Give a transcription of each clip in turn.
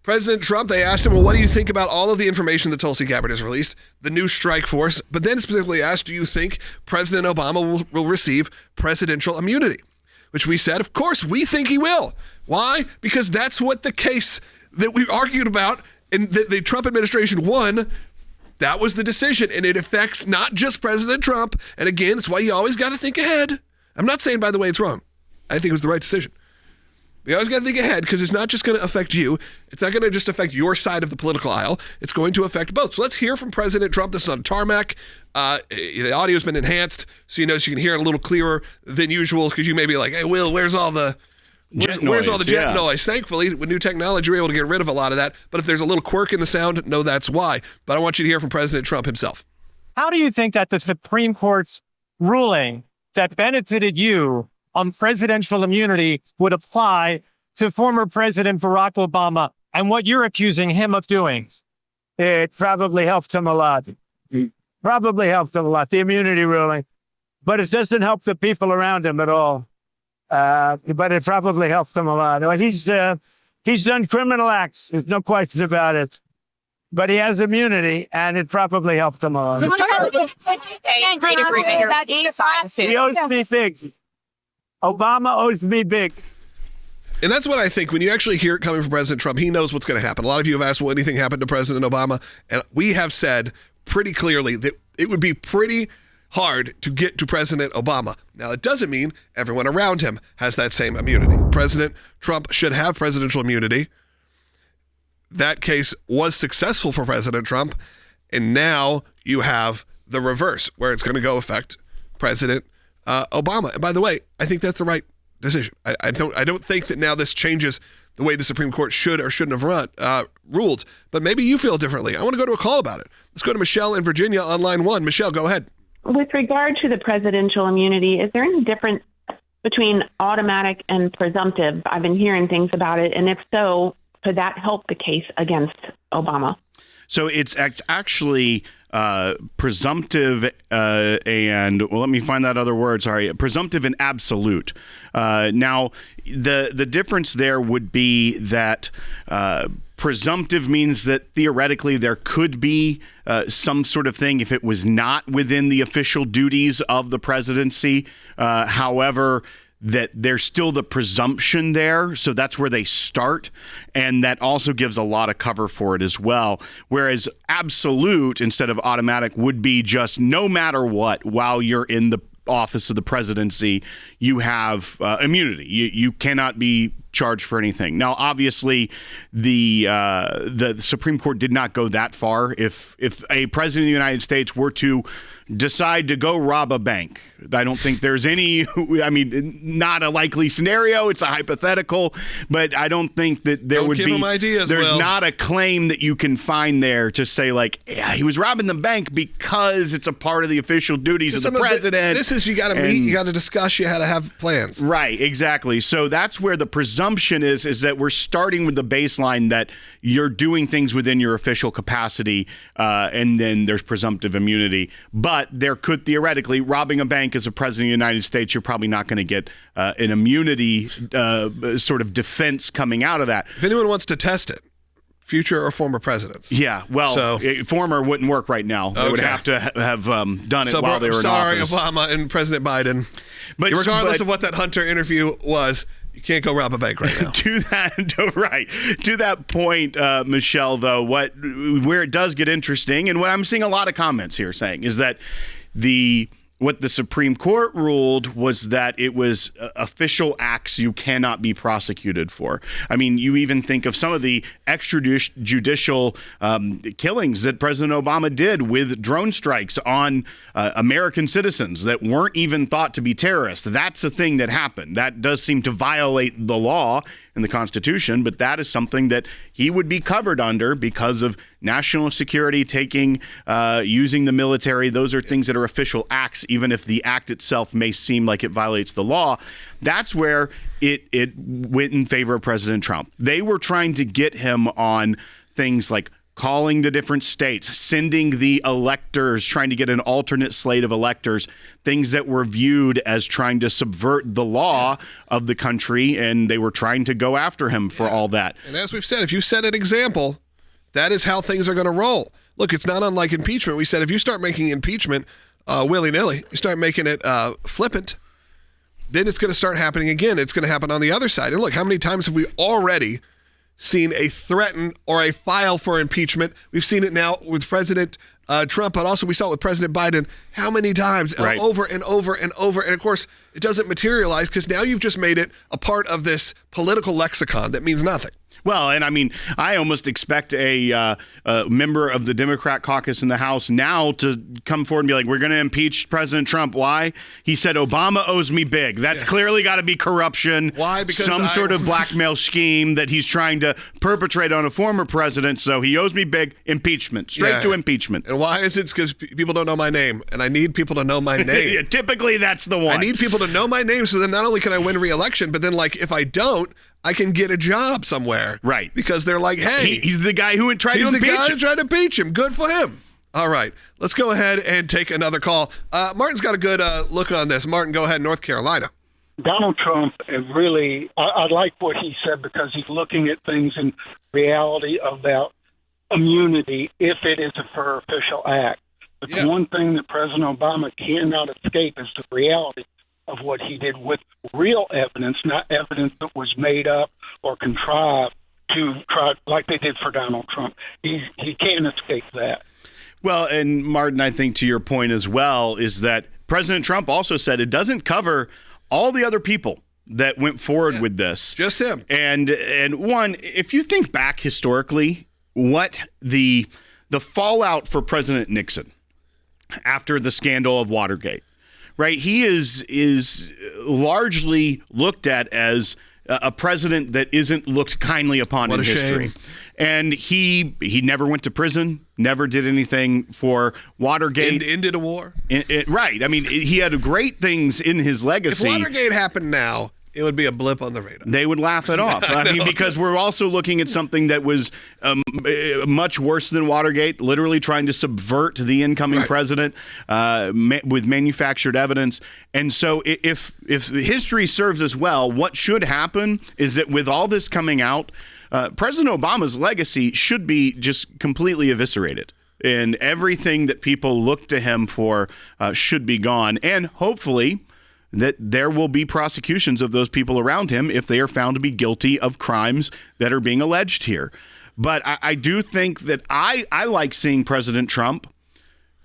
President Trump, they asked him, well, what do you think about all of the information that Tulsi Gabbard has released, the new strike force, but then specifically asked, do you think President Obama will receive presidential immunity? Which we said, of course, we think he will. Why? Because that's what the case that we argued about and that the Trump administration won, that was the decision. And it affects not just President Trump. And again, it's why you always got to think ahead. I'm not saying, by the way, it's wrong. I think it was the right decision. You always got to think ahead because it's not just going to affect you. It's not going to just affect your side of the political aisle. It's going to affect both. So let's hear from President Trump. This is on Tarmac. The audio's been enhanced, so you can hear it a little clearer than usual because you may be like, hey, Will, where's all the jet noise? Thankfully, with new technology, we're able to get rid of a lot of that. But if there's a little quirk in the sound, no, that's why. But I want you to hear from President Trump himself. How do you think that the Supreme Court's ruling that benefited you on presidential immunity would apply to former President Barack Obama and what you're accusing him of doing? It probably helped him a lot. The immunity ruling. But it doesn't help the people around him at all. But it probably helped him a lot. He's done criminal acts. There's no question about it. But he has immunity, and it probably helped him a lot. He owes me big. Obama owes me big. And that's what I think. When you actually hear it coming from President Trump, he knows what's going to happen. A lot of you have asked, will anything happen to President Obama? And we have said pretty clearly that it would be pretty hard to get to President Obama. Now, it doesn't mean everyone around him has that same immunity. President Trump should have presidential immunity. That case was successful for President Trump. And now you have the reverse, where it's going to go affect President Obama. And by the way, I think that's the right decision. I don't think that now this changes the way the Supreme Court should or shouldn't have ruled. But maybe you feel differently. I want to go to a call about it. Let's go to Michelle in Virginia on line 1. Michelle, go ahead. With regard to the presidential immunity, is there any difference between automatic and presumptive? I've been hearing things about it. And if so, could that help the case against Obama? So it's actually presumptive and, well, let me find that other word. Sorry, presumptive and absolute. Now, the difference there would be that presumptive means that theoretically there could be some sort of thing if it was not within the official duties of the presidency. However, that there's still the presumption there. So that's where they start. And that also gives a lot of cover for it as well. Whereas absolute instead of automatic would be just no matter what, while you're in the office of the presidency, you have immunity. You cannot be charged for anything. Now, obviously, the Supreme Court did not go that far. If a president of the United States were to decide to go rob a bank, I don't think there's any, not a likely scenario. It's a hypothetical, but I don't think that there would be, there's not a claim that you can find there to say like, yeah, he was robbing the bank because it's a part of the official duties of the president. This is, you got to meet, you got to discuss, you had to have plans. Right, exactly. So that's where the presumption is that we're starting with the baseline that you're doing things within your official capacity, and then there's presumptive immunity. But there could theoretically, robbing a bank as a president of the United States, you're probably not going to get an immunity sort of defense coming out of that. If anyone wants to test it, future or former presidents. Yeah, well, former wouldn't work right now. They would have to have done it while they were in office. Sorry, Obama and President Biden. But regardless of what that Hunter interview was, you can't go rob a bank right now. To that point, Michelle, though, where it does get interesting, and what I'm seeing a lot of comments here saying is that what the Supreme Court ruled was that it was official acts you cannot be prosecuted for. I mean, you even think of some of the extrajudicial killings that President Obama did with drone strikes on American citizens that weren't even thought to be terrorists. That's a thing that happened. That does seem to violate the law and the Constitution, but that is something that he would be covered under because of national security, using the military. Those are things that are official acts, even if the act itself may seem like it violates the law. That's where it went in favor of President Trump. They were trying to get him on things like calling the different states, sending the electors, trying to get an alternate slate of electors, things that were viewed as trying to subvert the law of the country, and they were trying to go after him for all that. And as we've said, if you set an example, that is how things are going to roll. Look, it's not unlike impeachment. We said if you start making impeachment willy-nilly, you start making it flippant, then it's going to start happening again. It's going to happen on the other side. And look, how many times have we already seen a threaten or a file for impeachment? We've seen it now with President Trump, but also we saw it with President Biden. How many times? Right. Over and over and over. And of course, it doesn't materialize because now you've just made it a part of this political lexicon that means nothing. Well, and I mean, I almost expect a member of the Democrat caucus in the House now to come forward and be like, we're going to impeach President Trump. Why? He said Obama owes me big. That's clearly got to be corruption. Why? Because some sort of blackmail scheme that he's trying to perpetrate on a former president. So he owes me big. Impeachment. Straight to impeachment. And why is it? It's because people don't know my name, and I need people to know my name. Yeah, typically, that's the one. I need people to know my name so that not only can I win re-election, but then, like, if I don't, I can get a job somewhere. Right. Because they're like, hey. He's the guy who tried to impeach him. He's the guy who tried to impeach him. Good for him. All right. Let's go ahead and take another call. Martin's got a good look on this. Martin, go ahead. North Carolina. Donald Trump really, I like what he said because he's looking at things in reality about immunity if it is a for official act. But the one thing that President Obama cannot escape is the reality of what he did with real evidence, not evidence that was made up or contrived to try, like they did for Donald Trump. He can't escape that. Well, and Martin, I think to your point as well, is that President Trump also said it doesn't cover all the other people that went forward with this. Just him. And one, if you think back historically, what the fallout for President Nixon after the scandal of Watergate, right? He is largely looked at as a president that isn't looked kindly upon in history. Shame. And he never went to prison, never did anything for Watergate. Ended a war. Right. I mean, he had great things in his legacy. If Watergate happened now, it would be a blip on the radar. They would laugh it off. I mean, because we're also looking at something that was much worse than Watergate, literally trying to subvert the incoming president with manufactured evidence. And so if history serves us well, what should happen is that with all this coming out, President Obama's legacy should be just completely eviscerated. And everything that people look to him for should be gone. And hopefully that there will be prosecutions of those people around him if they are found to be guilty of crimes that are being alleged here. But I do think that I like seeing President Trump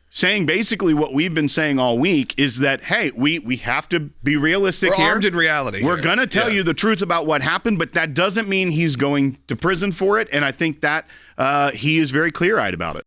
saying basically what we've been saying all week is that, hey, we have to be realistic here. We're armed in reality. We're going to tell you the truth about what happened, but that doesn't mean he's going to prison for it. And I think that he is very clear-eyed about it.